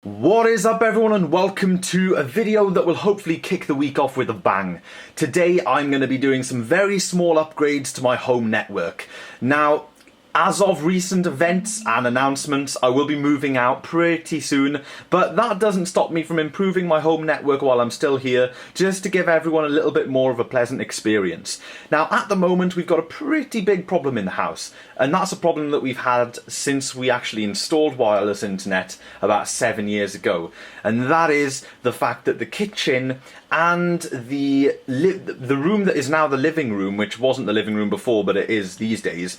What is up everyone, and welcome to a video that will hopefully kick the week off with a bang. Today I'm going to be doing some very small upgrades to my home network. Now, as of recent events and announcements, I will be moving out pretty soon, but that doesn't stop me from improving my home network while I'm still here, just to give everyone a little bit more of a pleasant experience. Now, at the moment, we've got a pretty big problem in the house, and that's a problem that we've had since we actually installed wireless internet about 7 years ago, and that is the fact that the kitchen and the room that is now the living room, which wasn't the living room before but it is these days,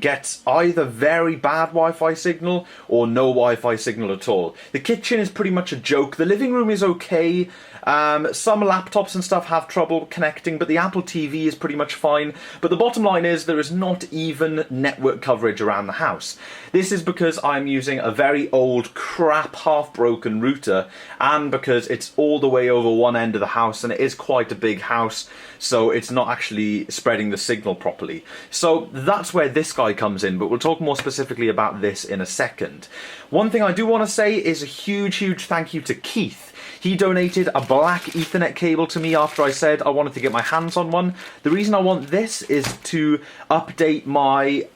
gets either very bad Wi-Fi signal or no Wi-Fi signal at all. The kitchen is pretty much a joke. The living room is okay. Some laptops and stuff have trouble connecting, but the Apple TV is pretty much fine. But the bottom line is there is not even network coverage around the house. This is because I'm using a very old, crap, half-broken router, and because it's all the way over one end of the house, and it is quite a big house, so it's not actually spreading the signal properly. So that's where this guy comes in, but we'll talk more specifically about this in a second. One thing I do want to say is a huge thank you to Keith. He donated a black Ethernet cable to me after I said I wanted to get my hands on one. The reason I want this is to update my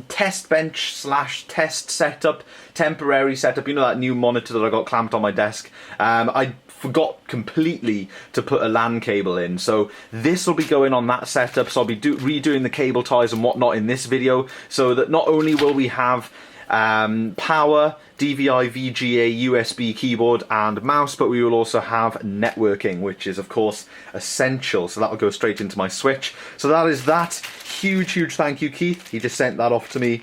test bench / test setup, temporary setup, you know, that new monitor that I got clamped on my desk. I forgot completely to put a LAN cable in, so this will be going on that setup, so I'll be redoing the cable ties and whatnot in this video, so that not only will we have power, DVI, VGA, USB keyboard and mouse, but we will also have networking, which is of course essential, so that will go straight into my switch. So that is that. Huge thank you, Keith. He just sent that off to me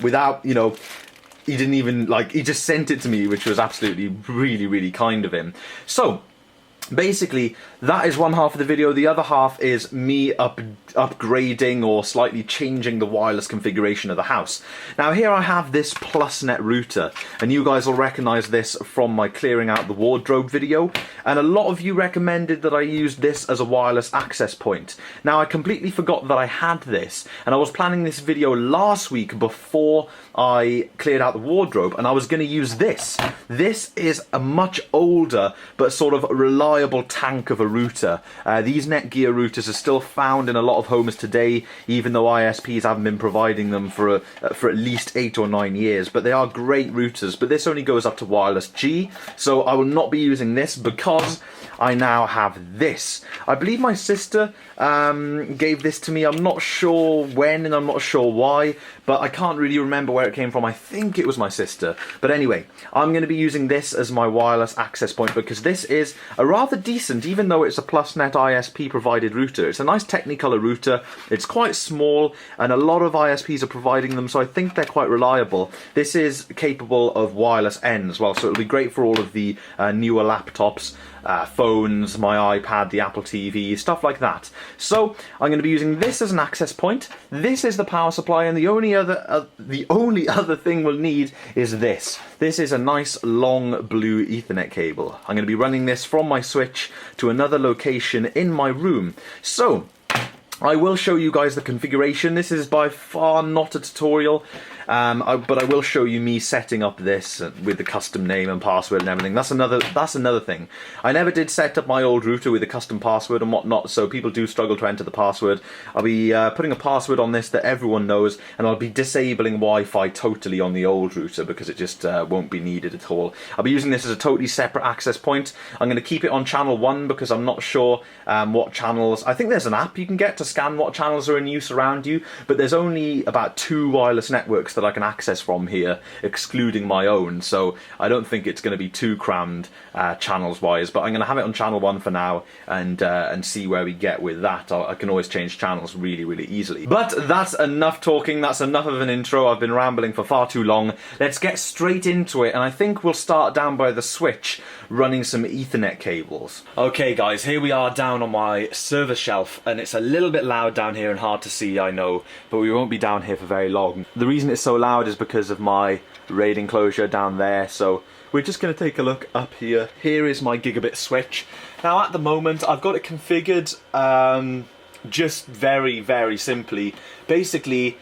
without, you know, he didn't even, like, he just sent it to me, which was absolutely really kind of him. So basically, that is one half of the video. The other half is me upgrading or slightly changing the wireless configuration of the house. Now here I have this PlusNet router, and you guys will recognise this from my clearing out the wardrobe video, and a lot of you recommended that I use this as a wireless access point. Now I completely forgot that I had this, and I was planning this video last week before I cleared out the wardrobe, and I was going to use this. This is a much older but sort of reliable tank of a router. These Netgear routers are still found in a lot of homes today, even though ISPs haven't been providing them for at least 8 or 9 years, but they are great routers. But this only goes up to wireless G, so I will not be using this because I now have this. I believe my sister gave this to me. I'm not sure when and I'm not sure why, but I can't really remember where it came from. I think it was my sister. But anyway, I'm going to be using this as my wireless access point because this is a rather decent, even though it's a PlusNet ISP provided router. It's a nice Technicolor router. It's quite small, and a lot of ISPs are providing them, so I think they're quite reliable. This is capable of wireless N as well, so it'll be great for all of the newer laptops, phones, my iPad, the Apple TV, stuff like that. So I'm going to be using this as an access point. This is the power supply, and the only other thing we'll need is this. This is a nice long blue Ethernet cable. I'm going to be running this from my switch to another location in my room. So I will show you guys the configuration. This is by far not a tutorial, but I will show you me setting up this with the custom name and password and everything. That's another thing. I never did set up my old router with a custom password and whatnot, so people do struggle to enter the password. I'll be putting a password on this that everyone knows, and I'll be disabling Wi-Fi totally on the old router because it just won't be needed at all. I'll be using this as a totally separate access point. I'm going to keep it on channel 1 because I'm not sure what channels. I think there's an app you can get to scan what channels are in use around you, but there's only about 2 wireless networks that I can access from here, excluding my own, so I don't think it's going to be too crammed channels wise, but I'm going to have it on channel 1 for now and see where we get with that. I can always change channels really easily. But that's enough talking, that's enough of an intro. I've been rambling for far too long. Let's get straight into it, and I think we'll start down by the switch running some Ethernet cables. Okay guys, here we are down on my server shelf, and it's a little bit loud down here and hard to see, I know, but we won't be down here for very long. The reason it's so loud is because of my RAID enclosure down there, so we're just going to take a look up here. Here is my gigabit switch. Now at the moment I've got it configured just very simply. Basically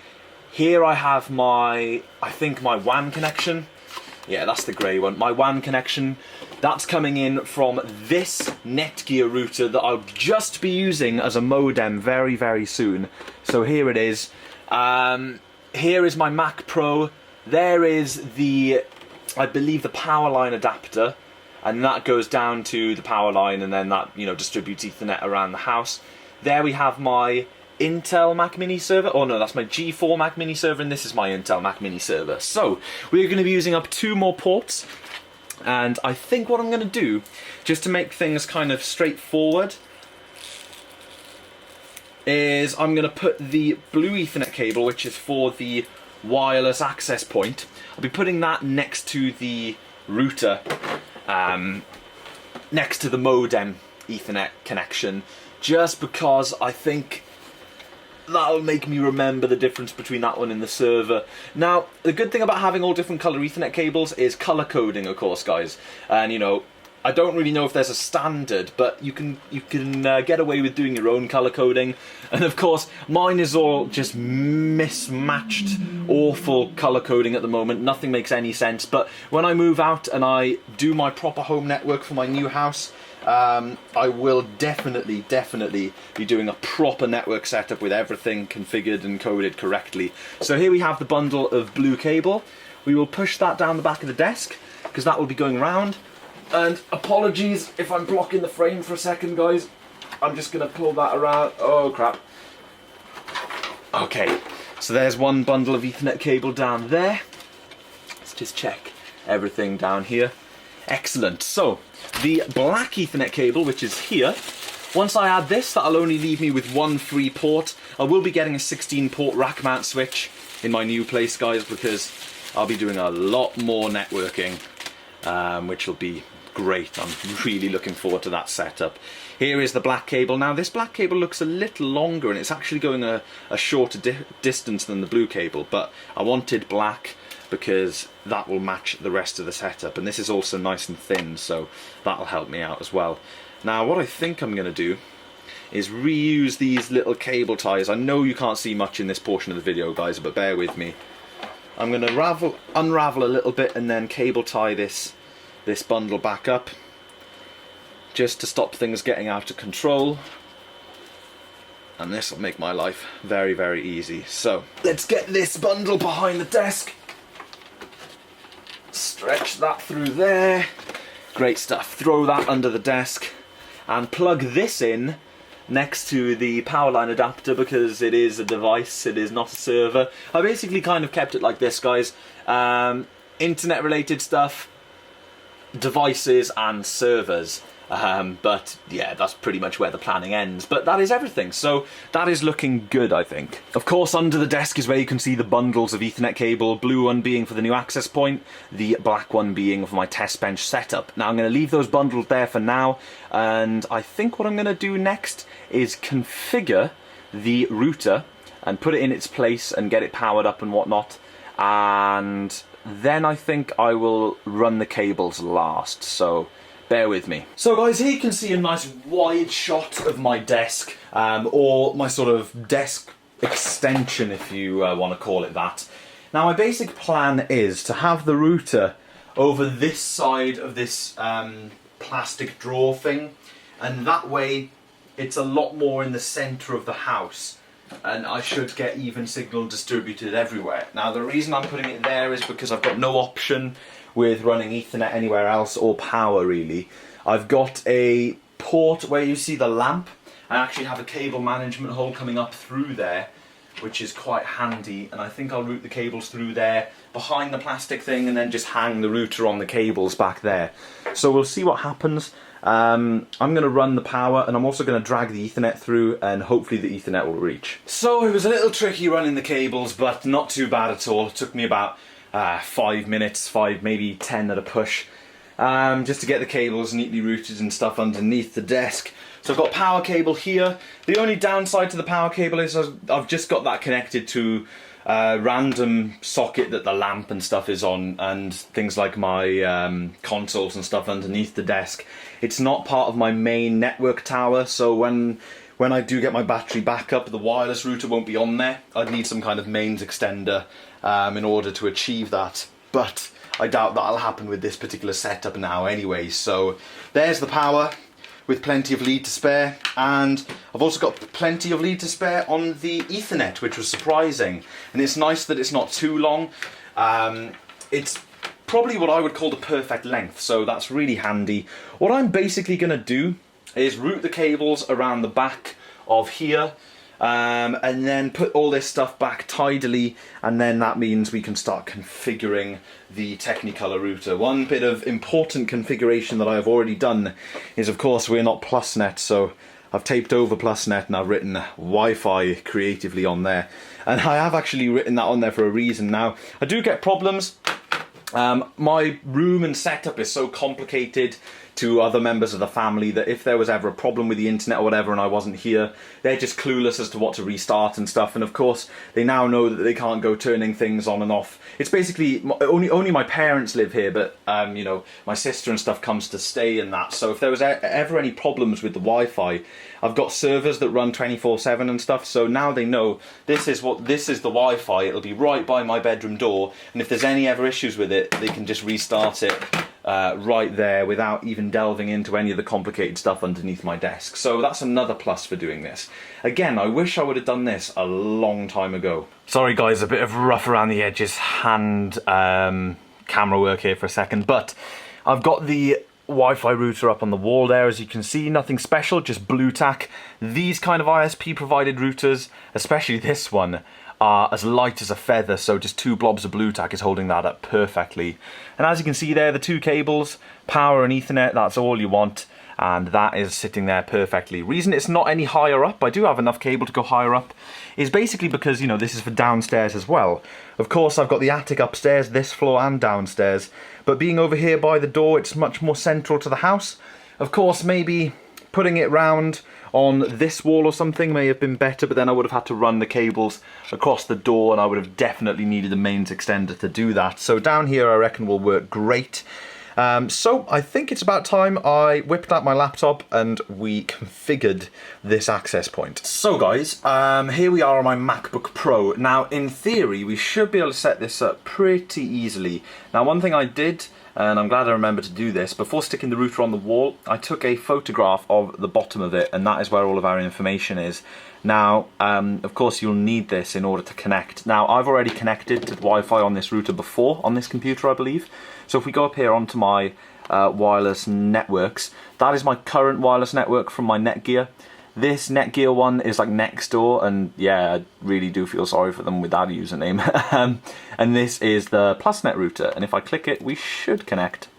here I have my, I think my WAN connection. Yeah, that's the grey one. My WAN connection, that's coming in from this Netgear router that I'll just be using as a modem very, very soon. So here it is. Here is my Mac Pro. There is the, I believe, the power line adapter. And that goes down to the power line, and then that, you know, distributes Ethernet around the house. There we have my Intel Mac Mini server. Oh no, that's my G4 Mac Mini server, and this is my Intel Mac Mini server. So we're going to be using up 2 more ports, and I think what I'm going to do, just to make things kind of straightforward, is I'm going to put the blue Ethernet cable, which is for the wireless access point. I'll be putting that next to the router, next to the modem Ethernet connection, just because I think that'll make me remember the difference between that one and the server. Now, the good thing about having all different colour Ethernet cables is colour coding, of course, guys. And, you know, I don't really know if there's a standard, but you can get away with doing your own colour coding. And of course, mine is all just mismatched, awful colour coding at the moment. Nothing makes any sense. But when I move out and I do my proper home network for my new house, I will definitely be doing a proper network setup with everything configured and coded correctly. So here we have the bundle of blue cable. We will push that down the back of the desk, because that will be going round. And apologies if I'm blocking the frame for a second, guys. I'm just going to pull that around. Oh, crap. Okay, so there's one bundle of Ethernet cable down there. Let's just check everything down here. Excellent. So, the black Ethernet cable, which is here, once I add this, that'll only leave me with 1 free port. I will be getting a 16-port rack mount switch in my new place, guys, because I'll be doing a lot more networking, which will be great. I'm really looking forward to that setup. Here is the black cable. Now, this black cable looks a little longer, and it's actually going a shorter distance than the blue cable, but I wanted black because that will match the rest of the setup, and this is also nice and thin, so that'll help me out as well. Now, what I think I'm going to do is reuse these little cable ties. I know you can't see much in this portion of the video, guys, but bear with me. I'm going to unravel a little bit and then cable tie this bundle back up, just to stop things getting out of control. And this will make my life very, very easy. So, let's get this bundle behind the desk. Stretch that through there. Great stuff. Throw that under the desk and plug this in next to the power line adapter, because it is a device, it is not a server. I basically kind of kept it like this, guys. Internet related stuff, devices and servers. But yeah, that's pretty much where the planning ends. But that is everything, so that is looking good, I think. Of course, under the desk is where you can see the bundles of Ethernet cable, blue one being for the new access point, the black one being for my test bench setup. Now, I'm going to leave those bundles there for now, and I think what I'm going to do next is configure the router and put it in its place and get it powered up and whatnot, and then I think I will run the cables last, so bear with me. So guys, here you can see a nice wide shot of my desk, or my sort of desk extension, if you want to call it that. Now, my basic plan is to have the router over this side of this plastic drawer thing, and that way it's a lot more in the centre of the house, and I should get even signal distributed everywhere. Now, the reason I'm putting it there is because I've got no option with running Ethernet anywhere else, or power really. I've got a port where you see the lamp. I actually have a cable management hole coming up through there, which is quite handy, and I think I'll route the cables through there behind the plastic thing and then just hang the router on the cables back there. So we'll see what happens. I'm going to run the power, and I'm also going to drag the Ethernet through, and hopefully the Ethernet will reach. So it was a little tricky running the cables, but not too bad at all. It took me about 5 minutes, maybe 10 at a push, just to get the cables neatly routed and stuff underneath the desk. So I've got power cable here. The only downside to the power cable is I've just got that connected to a random socket that the lamp and stuff is on, and things like my consoles and stuff underneath the desk. It's not part of my main network tower, so when I do get my battery back up, the wireless router won't be on there. I'd need some kind of mains extender in order to achieve that. But I doubt that'll happen with this particular setup now anyway. So there's the power with plenty of lead to spare, and I've also got plenty of lead to spare on the Ethernet, which was surprising. And it's nice that it's not too long. It's probably what I would call the perfect length, so that's really handy. What I'm basically going to do is route the cables around the back of here, and then put all this stuff back tidily, and then that means we can start configuring the Technicolor router. One bit of important configuration that I have already done is, of course, we're not PlusNet, so I've taped over PlusNet and I've written Wi-Fi creatively on there. And I have actually written that on there for a reason. Now, I do get problems. My room and setup is so complicated to other members of the family that if there was ever a problem with the internet or whatever and I wasn't here, they're just clueless as to what to restart and stuff. And of course, they now know that they can't go turning things on and off. It's basically, only my parents live here, but you know, my sister and stuff comes to stay and that. So if there was ever any problems with the Wi-Fi, I've got servers that run 24/7 and stuff, so now they know this is the Wi-Fi. It'll be right by my bedroom door, and if there's any ever issues with it, they can just restart it right there without even delving into any of the complicated stuff underneath my desk. So that's another plus for doing this. Again, I wish I would have done this a long time ago. Sorry guys, a bit of rough around the edges hand camera work here for a second, but I've got the Wi-Fi router up on the wall there, as you can see. Nothing special, just Bluetack. These kind of ISP provided routers, especially this one, are as light as a feather, so just 2 blobs of Bluetack is holding that up perfectly. And as you can see there, the 2 cables, power and Ethernet, that's all you want, and that is sitting there perfectly. Reason it's not any higher up, I do have enough cable to go higher up, is basically because, you know, this is for downstairs as well. Of course, I've got the attic upstairs, this floor and downstairs, but being over here by the door, it's much more central to the house. Of course, maybe putting it round on this wall or something may have been better, but then I would have had to run the cables across the door and I would have definitely needed a mains extender to do that. So down here I reckon will work great. So I think it's about time I whipped out my laptop and we configured this access point. So guys, here we are on my MacBook Pro. Now in theory we should be able to set this up pretty easily. Now one thing I did, and I'm glad I remembered to do this, before sticking the router on the wall, I took a photograph of the bottom of it, and that is where all of our information is. Now, of course you'll need this in order to connect. Now, I've already connected to Wi-Fi on this router before, on this computer I believe. So if we go up here onto my wireless networks, that is my current wireless network from my Netgear. This Netgear one is like next door, and yeah, I really do feel sorry for them with that username. And this is the PlusNet router, and if I click it, we should connect.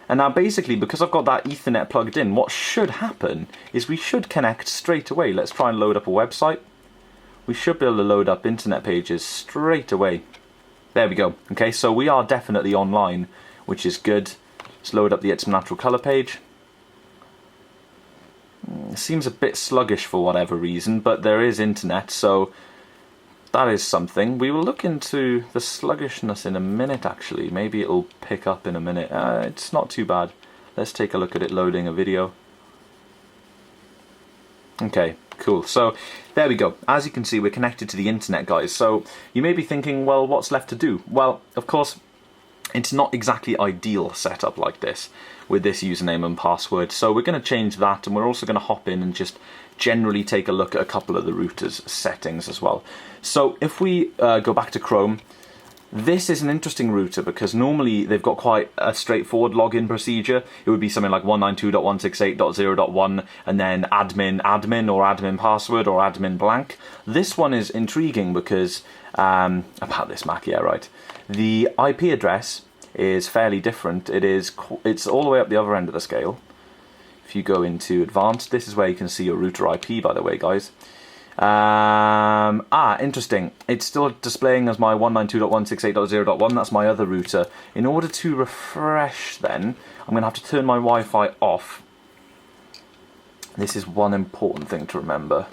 And now basically, because I've got that Ethernet plugged in, what should happen is we should connect straight away. Let's try and load up a website. We should be able to load up internet pages straight away. There we go. Okay, so we are definitely online, which is good. Let's load up the It's Natural Color page. It seems a bit sluggish for whatever reason, but there is internet, so that is something. We will look into the sluggishness in a minute, actually. Maybe it'll pick up in a minute. It's not too bad. Let's take a look at it loading a video. Okay, cool. So there we go. As you can see, we're connected to the internet, guys. So you may be thinking, well, what's left to do? Well, of course, it's not exactly ideal setup like this with this username and password, so we're going to change that, and we're also going to hop in and just generally take a look at a couple of the router's settings as well. So if we go back to Chrome, this is an interesting router because normally they've got quite a straightforward login procedure. It would be something like 192.168.0.1 and then admin or admin password or admin blank. This one is intriguing because, about this Mac, yeah, right. The IP address is fairly different. It's all the way up the other end of the scale. If you go into advanced, this is where you can see your router IP, by the way, guys. Interesting. It's still displaying as my 192.168.0.1. That's my other router. In order to refresh then, I'm going to have to turn my Wi-Fi off. This is one important thing to remember.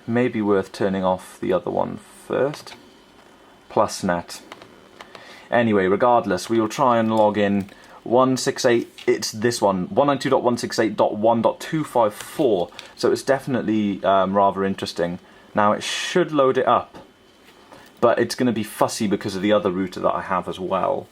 Maybe worth turning off the other one first. PlusNet. Anyway, regardless, we will try and log in 168, it's this one, 192.168.1.254, so it's definitely rather interesting. Now it should load it up. but it's going to be fussy because of the other router that I have as well,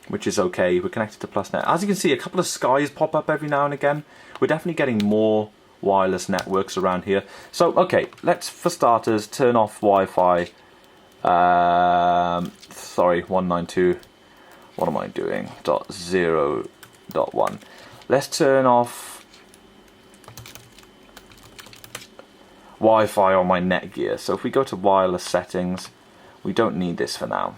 which is okay. We're connected to PlusNet. As you can see, a couple of skies pop up every now and again. We're definitely getting more wireless networks around here. So, okay, let's, for starters, turn off Wi-Fi. Sorry, 192. What am I doing? .0.1. Let's turn off Wi-Fi on my Netgear. So if we go to wireless settings, we don't need this for now.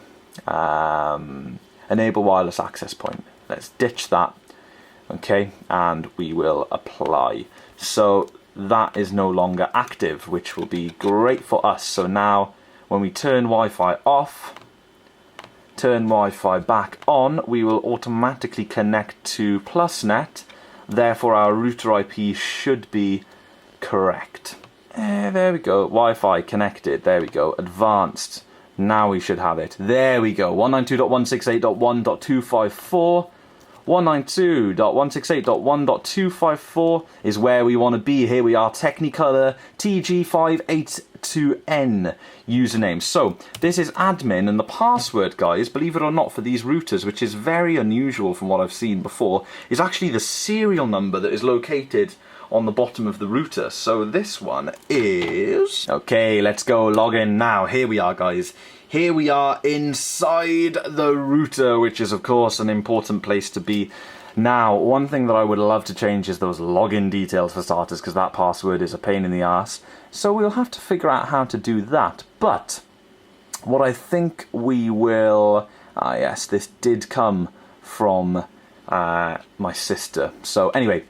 Enable wireless access point. Let's ditch that. Okay, and we will apply. So that is no longer active, which will be great for us. So now when we turn Wi-Fi off, turn Wi-Fi back on, we will automatically connect to PlusNet. Therefore our router IP should be correct. There we go, Wi-Fi connected, there we go, advanced. Now we should have it. There we go, 192.168.1.254. 192.168.1.254 is where we want to be. Here we are, Technicolor TG582N username. So this is admin, and the password, guys, believe it or not, for these routers, which is very unusual from what I've seen before, is actually the serial number that is located on the bottom of the router. So this one is... Okay, let's go log in now. Here we are, guys. Here we are inside the router, which is of course an important place to be. Now, one thing that I would love to change is those login details for starters, because that password is a pain in the ass. So we'll have to figure out how to do that. But what I think we will... Ah yes, this did come from my sister. So anyway,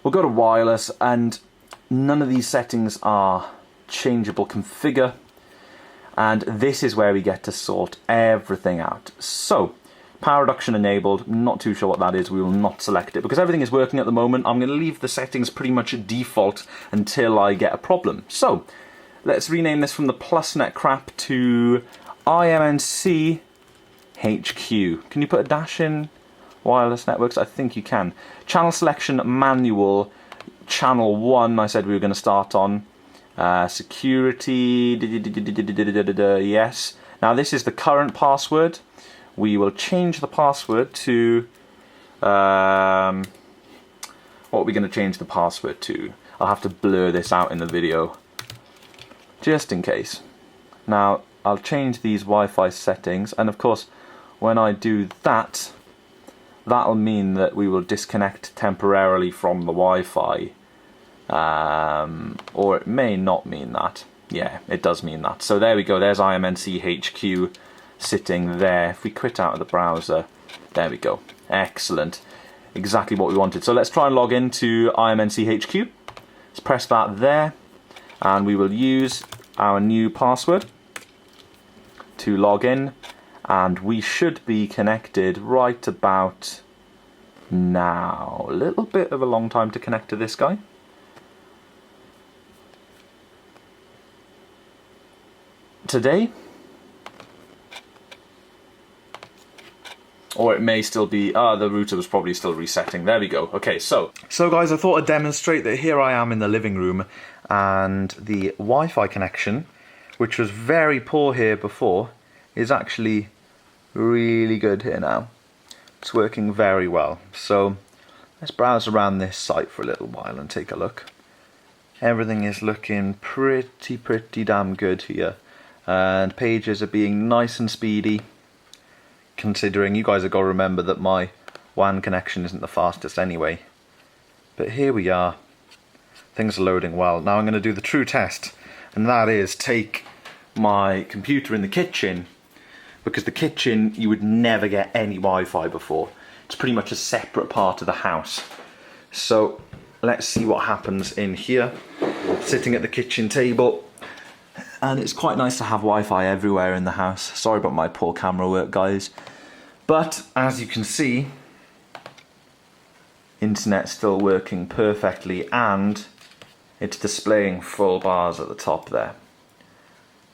we'll go to wireless, and none of these settings are changeable configure. And this is where we get to sort everything out. So, power reduction enabled, not too sure what that is, we will not select it. Because everything is working at the moment, I'm going to leave the settings pretty much at default until I get a problem. So, let's rename this from the PlusNet crap to IMNC HQ. Can you put a dash in wireless networks? I think you can. Channel selection manual, channel 1 I said we were going to start on. Security, yes. Now this is the current password. We will change the password to, what are we going to change the password to? I'll have to blur this out in the video, just in case. Now, I'll change these Wi-Fi settings, and of course, when I do that, that'll mean that we will disconnect temporarily from the Wi-Fi. Or it may not mean that. Yeah, it does mean that. So there we go, there's IMNC HQ sitting there. If we quit out of the browser, there we go. Excellent. Exactly what we wanted. So let's try and log into IMNC HQ. Let's press that there, and we will use our new password to log in, and we should be connected right about now. A little bit of a long time to connect to this guy. Today, or it may still be, the router was probably still resetting. There we go. Okay, so guys, I thought I'd demonstrate that here I am in the living room, and the Wi-Fi connection, which was very poor here before, is actually really good here now. It's working very well. So let's browse around this site for a little while and take a look. Everything is looking pretty damn good here. And pages are being nice and speedy, considering you guys have got to remember that my WAN connection isn't the fastest anyway. But here we are, things are loading well. Now I'm going to do the true test, and that is take my computer in the kitchen, because the kitchen you would never get any Wi-Fi before. It's pretty much a separate part of the house. So let's see what happens in here, sitting at the kitchen table. And it's quite nice to have Wi-Fi everywhere in the house. Sorry about my poor camera work, guys. But as you can see, internet's still working perfectly, and it's displaying full bars at the top there.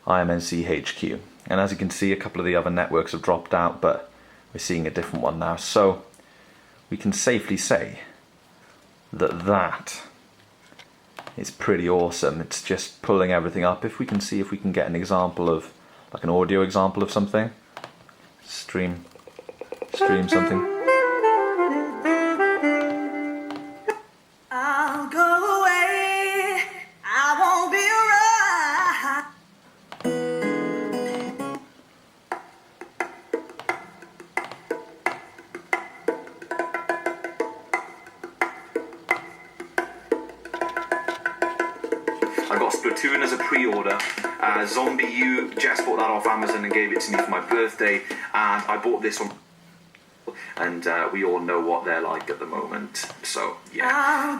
IMNC HQ. And as you can see, a couple of the other networks have dropped out, but we're seeing a different one now. So we can safely say that that is pretty awesome. It's just pulling everything up. If we can see if we can get an example of, like an audio example of something. Stream something. I'll go away, I won't be right. I got Splatoon as a pre-order. Zombie U, Jess bought that off Amazon and gave it to me for my birthday, and I bought this one. And we all know what they're like at the moment, so yeah.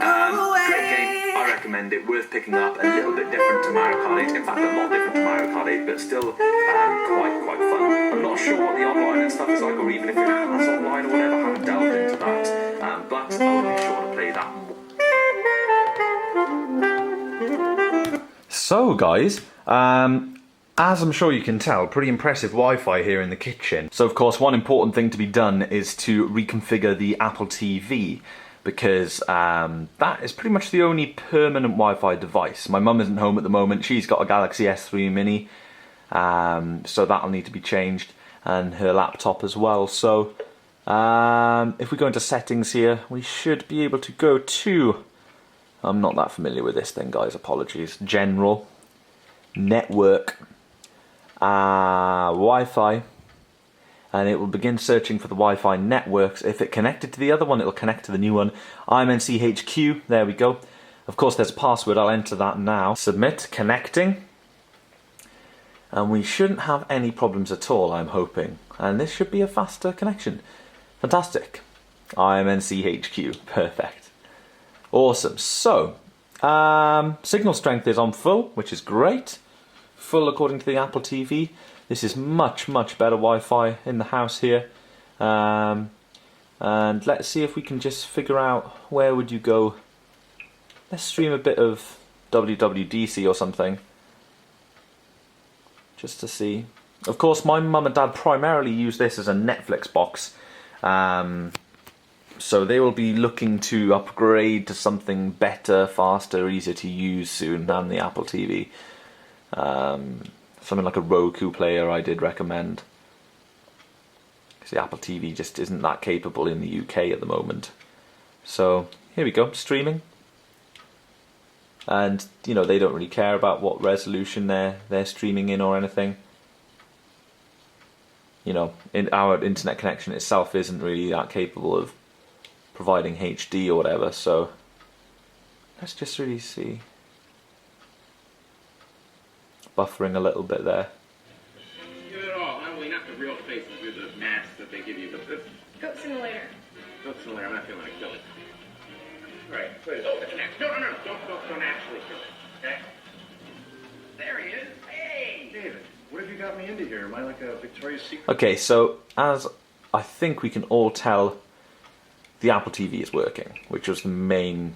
Great game, I recommend it, worth picking up, a little bit different to Mario Kart 8, in fact a lot different to Mario Kart 8, but still quite fun. I'm not sure what the online and stuff is like, or even if it has online or whatever, I haven't delved into that, but I'll be sure to play that more. So guys, as I'm sure you can tell, pretty impressive Wi-Fi here in the kitchen. So of course one important thing to be done is to reconfigure the Apple TV, because that is pretty much the only permanent Wi-Fi device. My mum isn't home at the moment, she's got a Galaxy S3 Mini, so that'll need to be changed, and her laptop as well. So if we go into settings here, we should be able to go to, I'm not that familiar with this thing guys, apologies, General, Network, Wi-Fi, and it will begin searching for the Wi-Fi networks. If it connected to the other one, it will connect to the new one. IMNCHQ, there we go. Of course there's a password, I'll enter that now. Submit, connecting, and we shouldn't have any problems at all, I'm hoping. And this should be a faster connection. Fantastic. IMNCHQ, perfect. Awesome. So, signal strength is on full, which is great. Full according to the Apple TV. This is much better Wi-Fi in the house here. And let's see if we can just figure out where would you go. Let's stream a bit of WWDC or something, just to see. Of course my mum and dad primarily use this as a Netflix box, so they will be looking to upgrade to something better, faster, easier to use soon than the Apple TV. Something like a Roku player I did recommend, because the Apple TV just isn't that capable in the UK at the moment. So here we go, streaming, and you know they don't really care about what resolution they're streaming in or anything. You know, our internet connection itself isn't really that capable of providing HD or whatever, so let's just really see. Buffering a little bit there. Give it all. I mean, not the real faces with the masks that they give you, but the Goat Simulator. Goat Simulator. I'm not feeling like doing it. Right, put it over the next. No, don't actually do it. Okay. There he is. Hey, David, what have you got me into here? Am I like a Victoria's Secret? Okay, so as I think we can all tell, the Apple TV is working, which was the main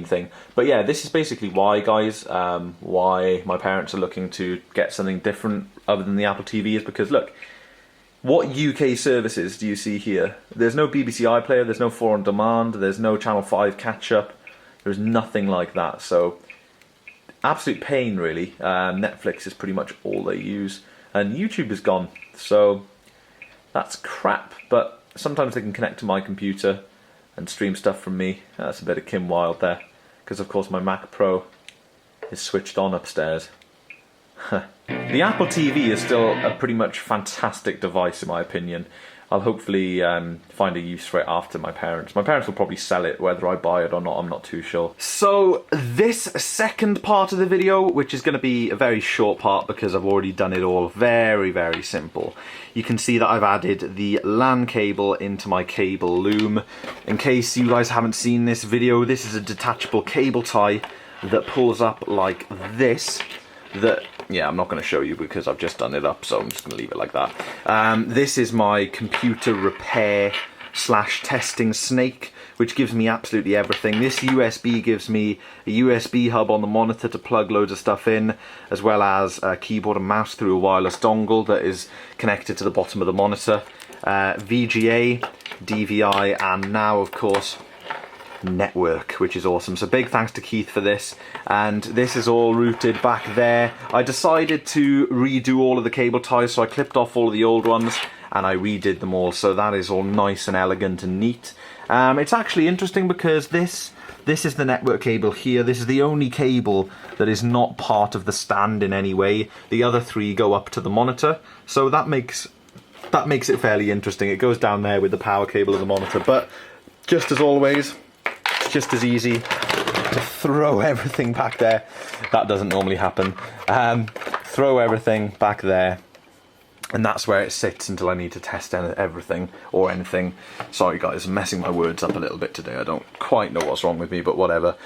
thing. But yeah, this is basically why, guys, why my parents are looking to get something different other than the Apple TV, is because look, what UK services do you see here? There's no BBC iPlayer, there's no 4 on demand, there's no Channel 5 catch up, there's nothing like that. So absolute pain really. Netflix is pretty much all they use, and YouTube is gone, so that's crap. But sometimes they can connect to my computer and stream stuff from me. That's a bit of Kim Wilde there, because of course my Mac Pro is switched on upstairs. The Apple TV is still a pretty much fantastic device in my opinion. I'll hopefully find a use for it after my parents. My parents will probably sell it, whether I buy it or not, I'm not too sure. So this second part of the video, which is going to be a very short part because I've already done it all very simple. You can see that I've added the LAN cable into my cable loom. In case you guys haven't seen this video, this is a detachable cable tie that pulls up like this. Yeah, I'm not going to show you because I've just done it up, so I'm just going to leave it like that. This is my computer repair / testing snake, which gives me absolutely everything. This USB gives me a USB hub on the monitor to plug loads of stuff in, as well as a keyboard and mouse through a wireless dongle that is connected to the bottom of the monitor. VGA, DVI, and now of course network, which is awesome. So big thanks to Keith for this. And this is all routed back there. I decided to redo all of the cable ties, so I clipped off all of the old ones and I redid them all, so that is all nice and elegant and neat. It's actually interesting because this is the network cable here. This is the only cable that is not part of the stand in any way. The other three go up to the monitor, so that makes it fairly interesting. It goes down there with the power cable of the monitor, but just as always, it's just as easy to throw everything back there. That doesn't normally happen. Throw everything back there, and that's where it sits until I need to test everything or anything. Sorry guys, I'm messing my words up a little bit today. I don't quite know what's wrong with me, but whatever.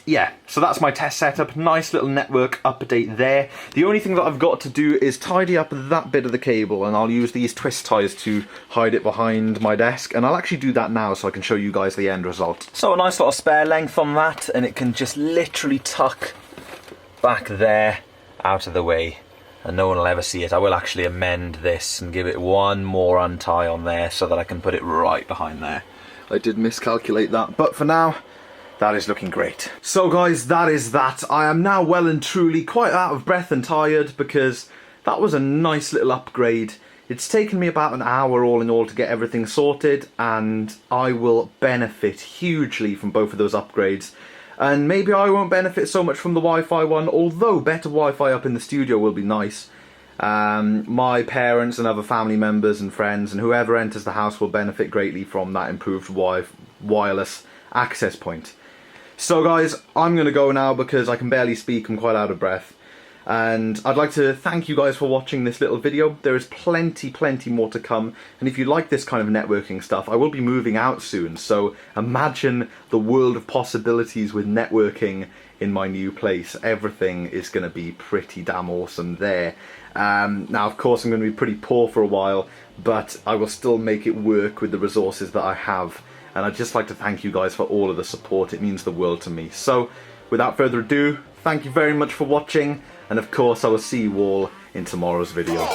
Yeah, so that's my test setup. Nice little network update there. The only thing that I've got to do is tidy up that bit of the cable, and I'll use these twist ties to hide it behind my desk, and I'll actually do that now so I can show you guys the end result. So a nice little spare length on that, and it can just literally tuck back there out of the way, and no one will ever see it. I will actually amend this and give it one more untie on there so that I can put it right behind there. I did miscalculate that, but for now, that is looking great. So guys, that is that. I am now well and truly quite out of breath and tired because that was a nice little upgrade. It's taken me about an hour all in all to get everything sorted, and I will benefit hugely from both of those upgrades. And maybe I won't benefit so much from the Wi-Fi one, although better Wi-Fi up in the studio will be nice. My parents and other family members and friends and whoever enters the house will benefit greatly from that improved wireless access point. So guys, I'm going to go now because I can barely speak, I'm quite out of breath. And I'd like to thank you guys for watching this little video. There is plenty more to come, and if you like this kind of networking stuff, I will be moving out soon, so imagine the world of possibilities with networking in my new place. Everything is going to be pretty damn awesome there. Now of course I'm going to be pretty poor for a while, but I will still make it work with the resources that I have. And I'd just like to thank you guys for all of the support. It means the world to me. So, without further ado, thank you very much for watching. And of course, I will see you all in tomorrow's video.